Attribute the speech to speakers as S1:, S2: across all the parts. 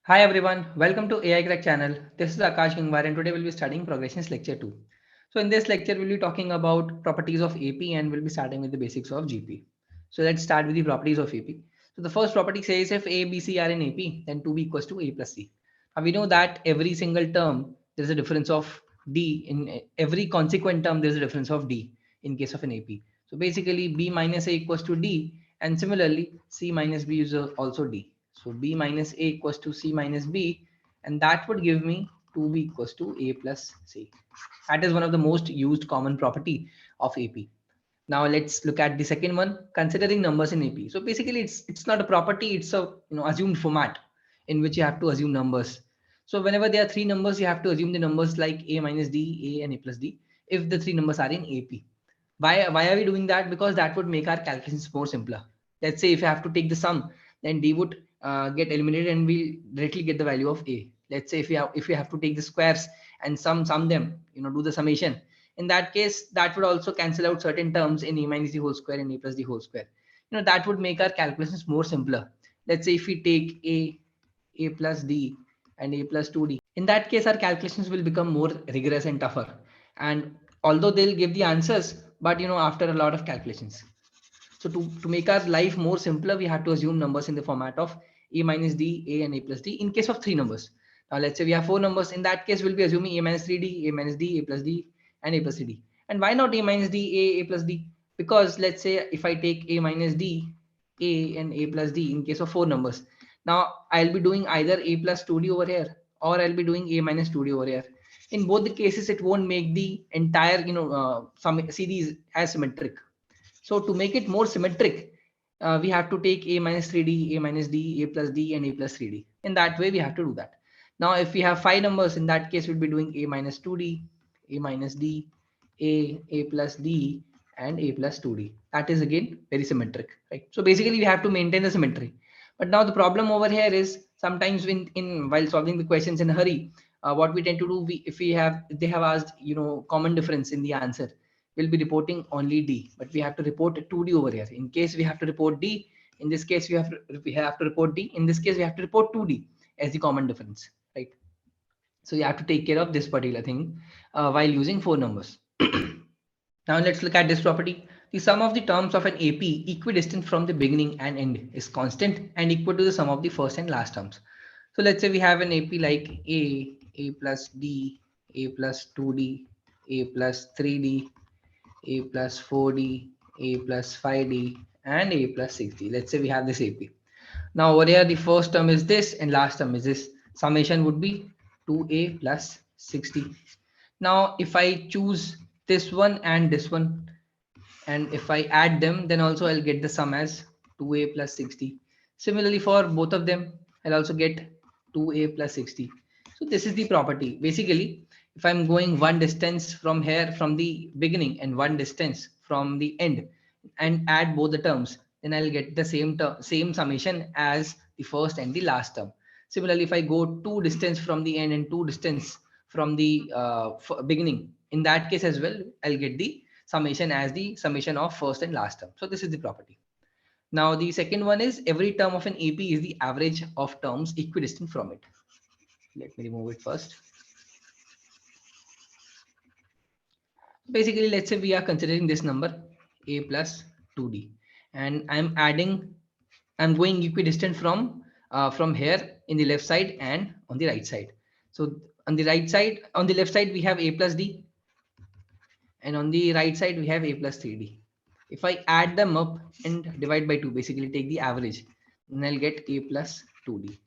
S1: Hi everyone, welcome to AI Crack channel. This is Akash Gangwar and today we'll be studying Progressions lecture 2. So in this lecture we'll be talking about properties of AP and we'll be starting with the basics of GP. So let's start with the properties of AP. So the first property says if A, B, C are in AP, then 2B equals to A plus C. Now we know that every single term there is a difference of D. In every consequent term there is a difference of D in case of an AP. So basically B minus A equals to D and similarly C minus B is also D. So B minus A equals to C minus B, and that would give me 2B equals to A plus C. That is one of the most used common property of AP. Now let's look at the second one, considering numbers in AP. So basically it's not a property, it's a assumed format in which you have to assume numbers. So whenever there are three numbers, you have to assume the numbers like A minus D, A and A plus D if the three numbers are in AP. Why are we doing that? Because that would make our calculations more simpler. Let's say if you have to take the sum, then D would get eliminated and we directly get the value of A. Let's say if we have to take the squares and sum them, do the summation. In that case, that would also cancel out certain terms in A minus D whole square and A plus D whole square. That would make our calculations more simpler. Let's say if we take A plus D and A plus 2D. In that case, our calculations will become more rigorous and tougher. And although they'll give the answers, but after a lot of calculations. So to make our life more simpler, we have to assume numbers in the format of A minus D, A and A plus D in case of three numbers. Now let's say we have four numbers. In that case, we'll be assuming A minus 3D, A minus D, A plus D, and A plus 3D. And why not A minus D, A plus D? Because let's say if I take A minus D, A and A plus D in case of four numbers. Now I'll be doing either A plus 2D over here or I'll be doing A minus 2D over here. In both the cases, it won't make the entire some series as symmetric. So to make it more symmetric, we have to take A minus 3D, A minus D, A plus D, and A plus 3D. In that way, we have to do that. Now, if we have five numbers, in that case, we'll be doing A minus 2D, A minus D, A plus D, and A plus 2D. That is again very symmetric, right? So basically, we have to maintain the symmetry. But now the problem over here is sometimes while solving the questions in a hurry, what we tend to do, if they have asked common difference in the answer, we'll be reporting only D, but we have to report 2D over here. In case we have to report D, in this case we have to report D. In this case we have to report 2D as the common difference, right? So you have to take care of this particular thing while using four numbers. Now let's look at this property. The sum of the terms of an AP equidistant from the beginning and end is constant and equal to the sum of the first and last terms. So let's say we have an AP like A plus D, A plus 2D, A plus 3D, A plus 4D, A plus 5D, and A plus 6D. Let's say we have this AP. Now over here, the first term is this and last term is this. Summation would be 2A plus 60. Now, if I choose this one and this one, and if I add them, then also I'll get the sum as 2A plus 60. Similarly, for both of them, I'll also get 2A plus 60. So this is the property. Basically, if I'm going one distance from here from the beginning and one distance from the end and add both the terms, then I'll get the same summation as the first and the last term. Similarly, if I go two distance from the end and two distance from the beginning, in that case as well, I'll get the summation as the summation of first and last term. So this is the property. Now the second one is every term of an AP is the average of terms equidistant from it. Let me remove it first. Basically, let's say we are considering this number A plus 2D and I'm going equidistant from here in the left side and on the right side. So on the left side we have A plus D and on the right side we have A plus 3D. If I add them up and divide by 2, basically take the average, then I'll get A plus 2D.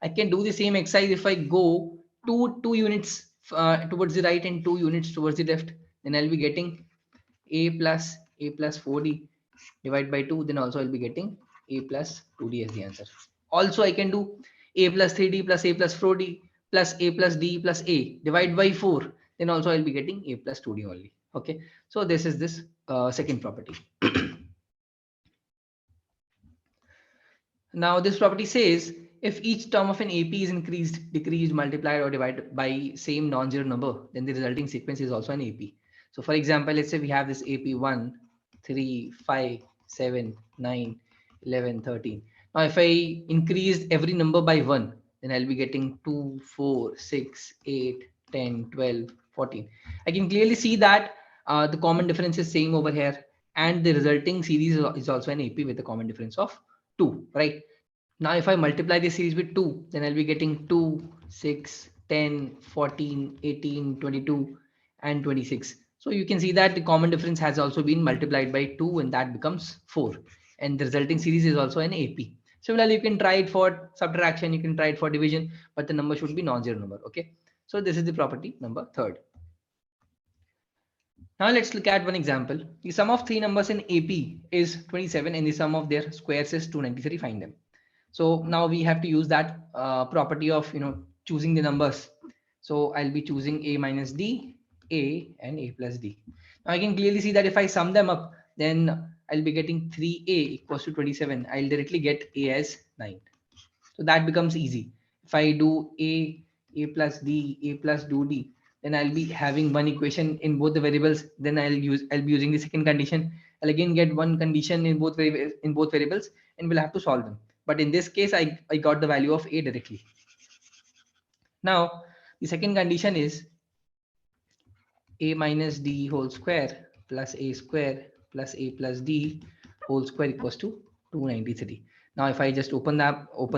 S1: I can do the same exercise if I go two units towards the right and 2 units towards the left, then I'll be getting A plus 4D divide by 2, then also I'll be getting A plus 2D as the answer. Also, I can do A plus 3D plus A plus 4D plus A plus D plus A divide by 4, then also I'll be getting A plus 2D only. Okay, so this is this second property. Now this property says if each term of an AP is increased, decreased, multiplied or divided by same non-zero number, then the resulting sequence is also an AP. So for example, let's say we have this AP 1, 3, 5, 7, 9, 11, 13. Now if I increase every number by 1, then I'll be getting 2, 4, 6, 8, 10, 12, 14. I can clearly see that the common difference is same over here, and the resulting series is also an AP with a common difference of 2, right? Now, if I multiply this series with 2, then I'll be getting 2, 6, 10, 14, 18, 22, and 26. So you can see that the common difference has also been multiplied by 2, and that becomes 4. And the resulting series is also an AP. Similarly, you can try it for subtraction, you can try it for division, but the number should be non-zero number. Okay. So this is the property number 3rd. Now let's look at one example. The sum of three numbers in AP is 27 and the sum of their squares is 293. Find them. So now we have to use that property of choosing the numbers. So I'll be choosing a minus d, a and a plus d. Now I can clearly see that if I sum them up, then I'll be getting 3a equals to 27. I'll directly get a as 9. So that becomes easy. If I do a plus d, a plus do d, then I'll be having one equation in both the variables. Then I'll be using the second condition. I'll again get one condition in both variables, and we'll have to solve them. But in this case, I got the value of a directly. Now the second condition is a minus d whole square plus a square plus a plus d whole square equals to 293. Now if I just open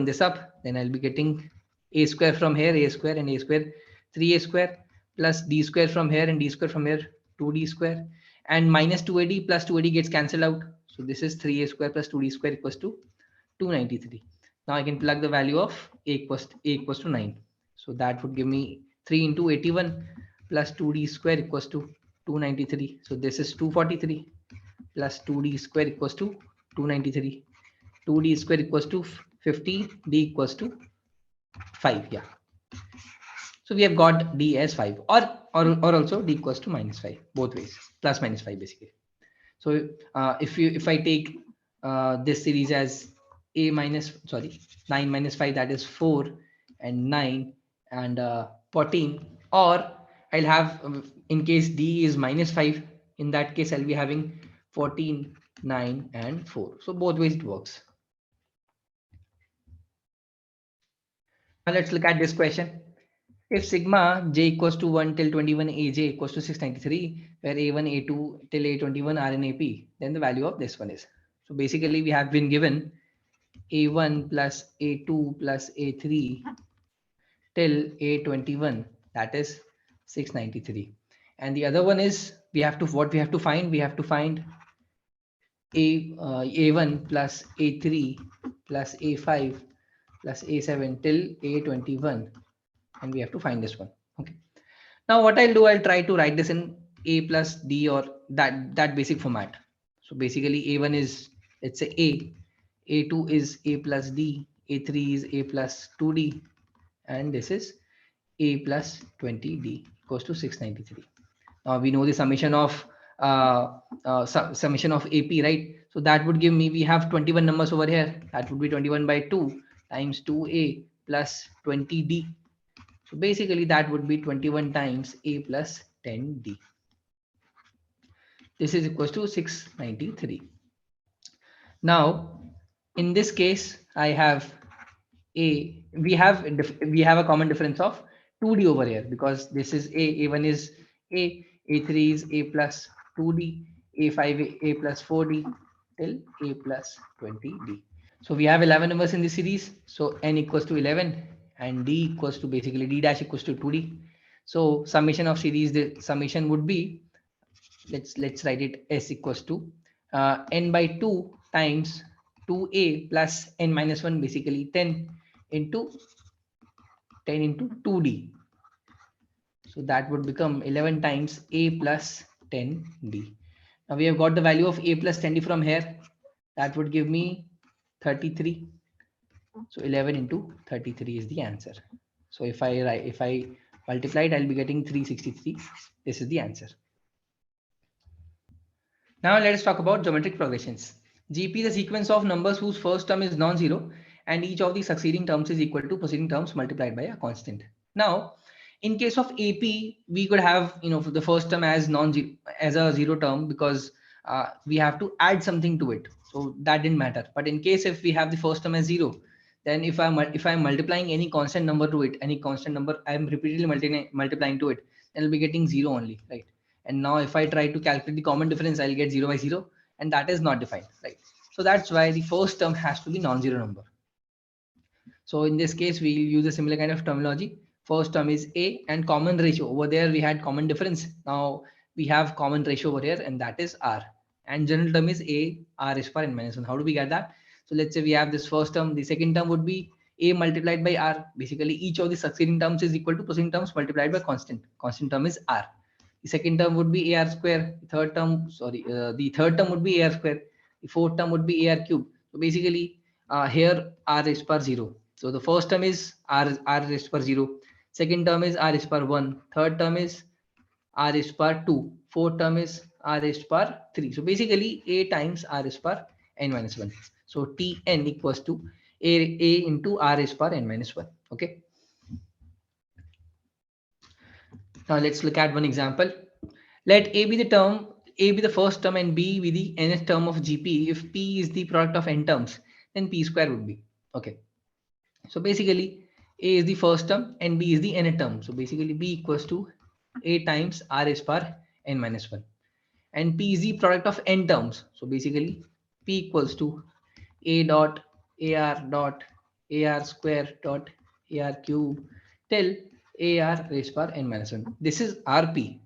S1: this up, then I'll be getting a square from here, a square and a square, 3a square plus d square from here and d square from here, 2d square, and minus 2ad plus 2ad gets cancelled out. So this is 3a square plus 2d square equals to 293. Now I can plug the value of a equals to 9. So that would give me 3 into 81 plus 2d square equals to 293. So this is 243 plus 2d square equals to 293. 2d square equals to 50, d equals to 5. Yeah. So we have got d as 5 or also d equals to minus 5, both ways, plus minus 5 basically. So if I take this series as 9 minus 5, that is 4 and 9 and 14, or I'll have in case d is minus 5, in that case I'll be having 14, 9 and 4. So both ways it works. Now let's look at this question. If sigma j equals to 1 till 21 aj equals to 693, where a1 a2 till a21 are in ap, then the value of this one is. So basically we have been given a1 plus a2 plus a3 till a21, that is 693. And the other one is we have to find a1 plus a3 plus a5 plus a7 till a21, and we have to find this one. Okay. Now what I'll do, I'll try to write this in a plus d or that basic format. So basically a1 is, let's say a2 is a plus d, a3 is a plus 2d, and this is a plus 20d equals to 693. Now we know the summation of AP, right? So that would give me, we have 21 numbers over here. That would be 21 by 2 times 2a plus 20d. So basically that would be 21 times a plus 10d. This is equals to 693. Now in this case, I have we have a common difference of 2d over here, because this is a1 is a3 is a plus 2d, a5 a plus 4d till a plus 20d. So we have 11 numbers in this series. So n equals to 11 and d equals to, basically d dash equals to 2d. So summation of series, the summation would be, let's write it, s equals to n by 2 times 2a plus n minus 1, basically 10 into 2d. So that would become 11 times a plus 10d. Now we have got the value of a plus 10d from here. That would give me 33. So 11 into 33 is the answer. So if I multiply it, I'll be getting 363. This is the answer. Now let us talk about geometric progressions. GP is a sequence of numbers whose first term is non-zero and each of the succeeding terms is equal to preceding terms multiplied by a constant. Now, in case of AP, we could have the first term as a zero term, because we have to add something to it. So that didn't matter. But in case if we have the first term as 0, Then if I'm multiplying any constant number to it, any constant number I'm repeatedly multiplying to it, then I'll be getting 0 only, right? And now if I try to calculate the common difference, I'll get 0 by 0, and that is not defined, right? So that's why the first term has to be non-zero number. So in this case, we'll use a similar kind of terminology. First term is A, and common ratio. Over there, we had common difference. Now we have common ratio over here, and that is R. And general term is A, R is for n minus 1. How do we get that? So let's say we have this first term. The second term would be A multiplied by R. Basically, each of the succeeding terms is equal to preceding terms multiplied by constant. Constant term is R. The second term would be AR square. The third term would be AR square. The fourth term would be AR cube. So basically, here R is per 0. So the first term is R is per 0. Second term is R is per 1. Third term is R is per 2. Fourth term is R is per 3. So basically A times R is per n minus 1. So Tn equals to A into R is per n minus 1. Okay. Now let's look at one example. Let A be the first term and B be the nth term of GP. If P is the product of n terms, then P square would be. Okay. So basically, A is the first term and B is the nth term. So basically, B equals to A times R is per n minus 1. And P is the product of n terms. So basically, P equals to A dot AR square dot AR cube till AR raised per n minus 1. This is RP.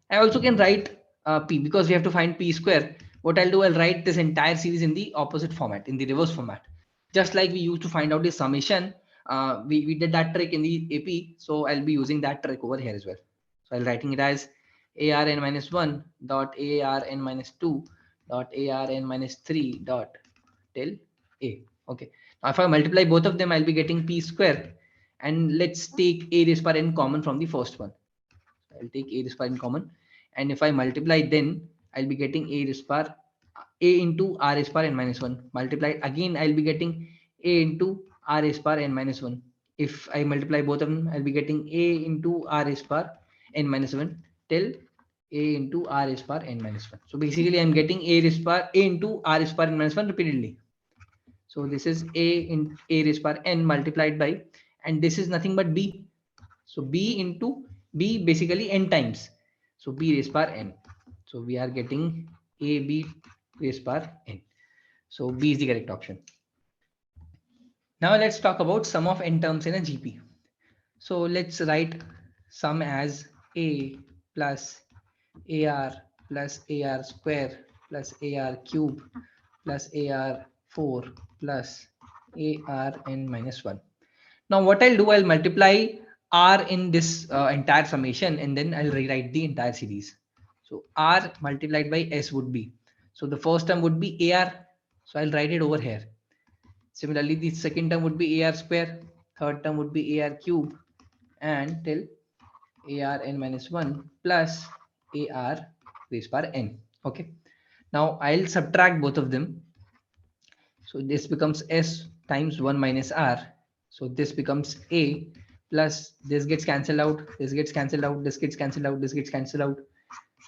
S1: I also can write P because we have to find P square. What I'll do, I'll write this entire series in the opposite format, in the reverse format. Just like we used to find out the summation, we did that trick in the AP. So I'll be using that trick over here as well. So I'll writing it as ARn minus 1 dot ARn minus 2 dot ARn minus 3 dot till A. Okay. Now if I multiply both of them, I'll be getting P square. And let's take A raised per n common from the first one. I'll take A raised per n common. And if I multiply, then I'll be getting A raised per A into R raised per n minus 1. Multiplied again, I'll be getting A into R raised per n minus 1. If I multiply both of them, I'll be getting A into R raised per n minus 1 till A into R raised per n minus 1. So basically, I'm getting A into R raised per n minus 1 repeatedly. So this is A raised per n multiplied by, and this is nothing but B. So B into B basically n times. So B raised per n. So we are getting AB raised per n. So B is the correct option. Now let's talk about sum of n terms in a GP. So let's write sum as A plus AR plus AR square plus AR cube plus AR4 plus ARn minus 1. Now what I'll do, I'll multiply R in this entire summation, and then I'll rewrite the entire series. So R multiplied by S would be, so the first term would be AR. So I'll write it over here. Similarly, the second term would be AR square, third term would be AR cube, and till ARn minus 1 plus AR raised per n. Okay. Now I'll subtract both of them. So this becomes S times 1 minus R. So this becomes A plus this gets cancelled out, this gets cancelled out, this gets cancelled out, this gets cancelled out,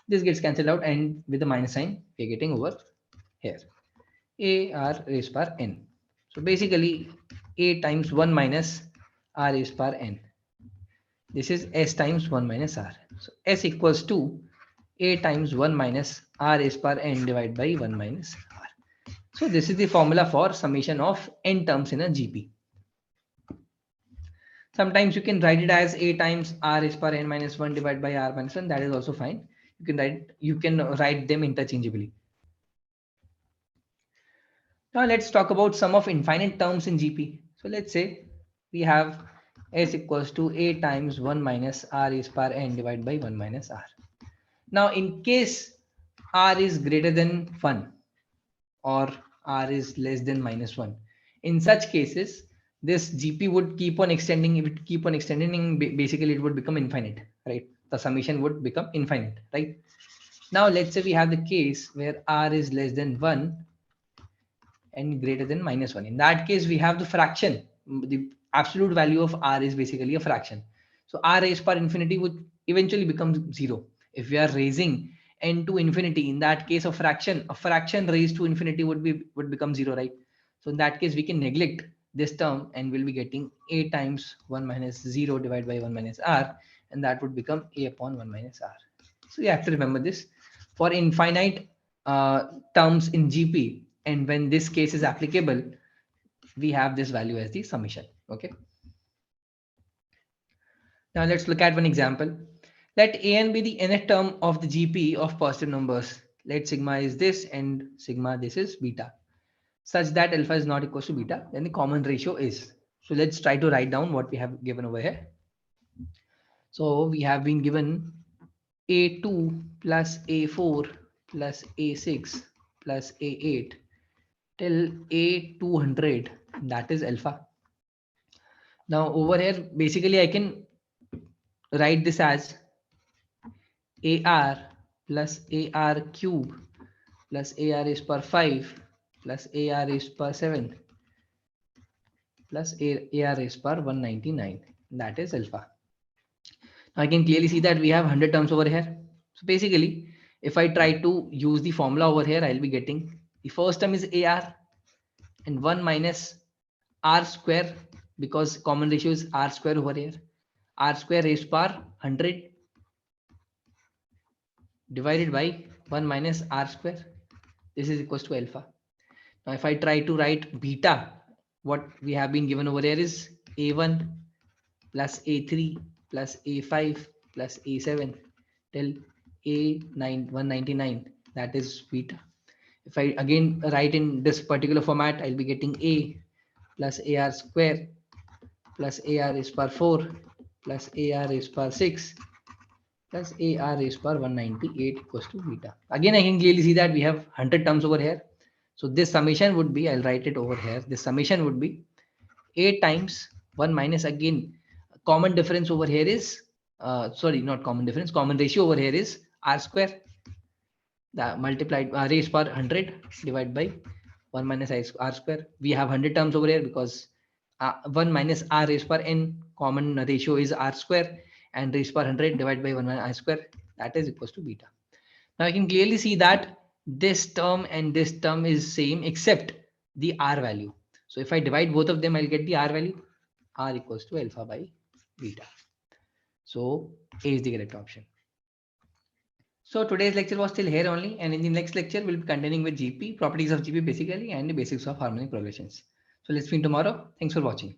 S1: this gets cancelled out, and with the minus sign, we're getting over here. AR raised per n. So basically, A times 1 minus R raised per n. This is S times 1 minus R. So S equals to A times 1 minus R raised per n divided by 1 minus R. So this is the formula for summation of n terms in a GP. Sometimes you can write it as A times R is per n minus 1 divided by R minus 1. That is also fine. You can write them interchangeably. Now let's talk about sum of infinite terms in GP. So let's say we have S equals to A times 1 minus R is per n divided by 1 minus R. Now in case R is greater than 1 or R is less than minus 1, in such cases, this GP would keep on extending. If it keep on extending, basically it would become infinite, right? The summation would become infinite, right? Now let's say we have the case where R is less than 1 and greater than minus 1. In that case, we have the fraction. The absolute value of R is basically a fraction. So R raised per infinity would eventually become 0. If we are raising n to infinity, in that case, a fraction raised to infinity would become 0, right? So in that case, we can neglect this term and we'll be getting a times 1 minus 0 divided by 1 minus r, and that would become a upon 1 minus r. So you have to remember this for infinite terms in GP, and when this case is applicable, we have this value as the summation. Okay. Now let's look at one example. Let an be the nth term of the GP of positive numbers. Let sigma is this and sigma this is beta, such that alpha is not equal to beta. Then the common ratio is. So let's try to write down what we have given over here. So we have been given A2 plus A4 plus A6 plus A8 till A200, that is alpha. Now over here, basically I can write this as AR plus AR cube plus AR is per 5 plus AR is per 7 plus AR is per 199. That is alpha. Now I can clearly see that we have 100 terms over here. So basically, if I try to use the formula over here, I'll be getting the first term is AR and 1 minus R square, because common ratio is R square over here. R square raised per 100 divided by 1 minus R square. This is equals to alpha. Now if I try to write beta, what we have been given over here is A1 plus A3 plus A5 plus A7 till A9 199, that is beta. If I again write in this particular format, I'll be getting A plus AR square plus AR is per 4 plus AR is per 6 plus AR is per 198 equals to beta. Again, I can clearly see that we have 100 terms over here. So this summation would be, I'll write it over here. This summation would be A times 1 minus, again, common difference over here is, sorry, not common difference, common ratio over here is R square, the multiplied raised per 100 divided by 1 minus R square. We have 100 terms over here because 1 minus R raised per n, common ratio is R square, and raised per 100 divided by 1 minus R square, that is equals to beta. Now I can clearly see that this term and this term is same except the R value. So if I divide both of them, I'll get the R value. R equals to alpha by beta. So A is the correct option. So today's lecture was still here only, and in the next lecture we'll be continuing with GP, properties of GP basically, and the basics of harmonic progressions. So let's meet tomorrow. Thanks for watching.